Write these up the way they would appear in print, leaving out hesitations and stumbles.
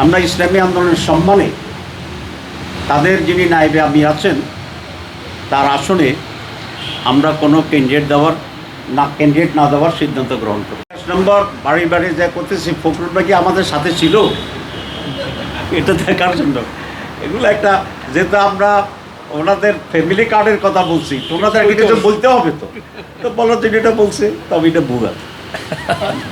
আমরা ইসলামী আন্দোলনের সম্মানে তাদের যিনি নায়েবে আমির আছেন তার আসনে আমরা কোনো ক্যান্ডিডেট না দেওয়ার সিদ্ধান্ত গ্রহণ করি। ১ নম্বর বাড়ি বাড়ি যা করতেছি, ফখরুল ভাই কি আমাদের সাথে ছিল এটা দেখার জন্য? এগুলো একটা, যেহেতু আমরা ওনাদের ফ্যামিলি কার্ডের কথা বলছি, তো ওনাদের কিছু বলতে হবে, তো বলার জন্য এটা বলছে, তবে এটা ভুয়া।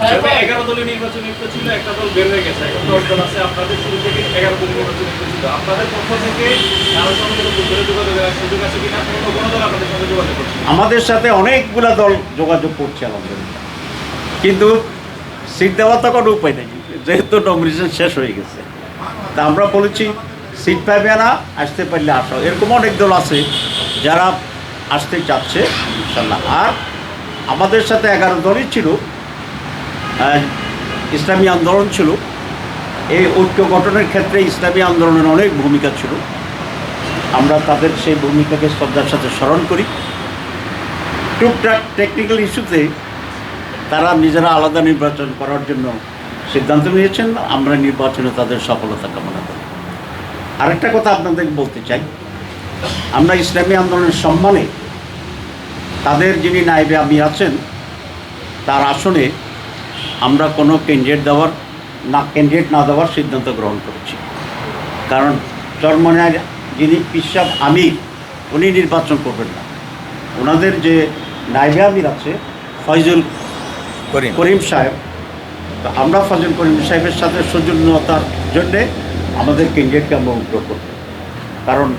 11 দলীয় নির্বাচন ছিল, একটা দল বের হয়ে গেছে, এখন 10 দল আছে। আপনাদের শুরু থেকে 11 দলীয় নির্বাচন ছিল, আপনাদের পক্ষ থেকে কারোর সঙ্গে যোগাযোগের সুযোগ আছে কিনা? কোনো দল আপনাদের সঙ্গে যোগাযোগ করছে? আমাদের সাথে অনেকগুলা দল যোগাযোগ করছে আলহামদুলিল্লাহ, কিন্তু সিট দেওয়ার তো কোনো উপায় নেই, যেহেতু নমিনেশন শেষ হয়ে গেছে। তা আমরা বলেছি সিট পাইবে না, আসতে পারলে আসো। এরকম অনেক দল আছে যারা আসতে চাচ্ছে ইনশাল্লাহ। আর আমাদের সাথে 11 দলই ছিল, ইসলামী আন্দোলন ছিল। এই ঐক্য গঠনের ক্ষেত্রে ইসলামী আন্দোলনের অনেক ভূমিকা ছিল, আমরা তাদের সেই ভূমিকাকে শ্রদ্ধার সাথে স্মরণ করি। টুকটাক টেকনিক্যাল ইস্যুতে তারা নিজেরা আলাদা নির্বাচন করার জন্য সিদ্ধান্ত নিয়েছেন, আমরা নির্বাচনে তাদের সফলতা কামনা করি। আরেকটা কথা আপনাদেরকে বলতে চাই, আমরা ইসলামী আন্দোলনের সম্মানে তাদের যিনি নায়েবে আমির আছেন তার আসনে আমরা কোনো ক্যান্ডিডেট না দেওয়ার সিদ্ধান্ত গ্রহণ করেছি। কারণ চরমনার যিনি পিসাব আমির, উনি নির্বাচন করবেন না। ওনাদের যে নায়েবে আমির আছে ফয়জুল করিম সাহেব, তো আমরা ফয়জুল করিম সাহেবের সাথে সৌজন্যতার জন্যে আমাদের ক্যান্ডিডেটকে আমরা উদ্যোগ করব, কারণ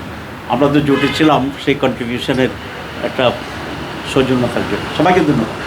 আমরা তো জোটে ছিলাম, সেই কন্ট্রিবিউশনের একটা সৌজন্যতার জন্য। সবাইকে ধন্যবাদ।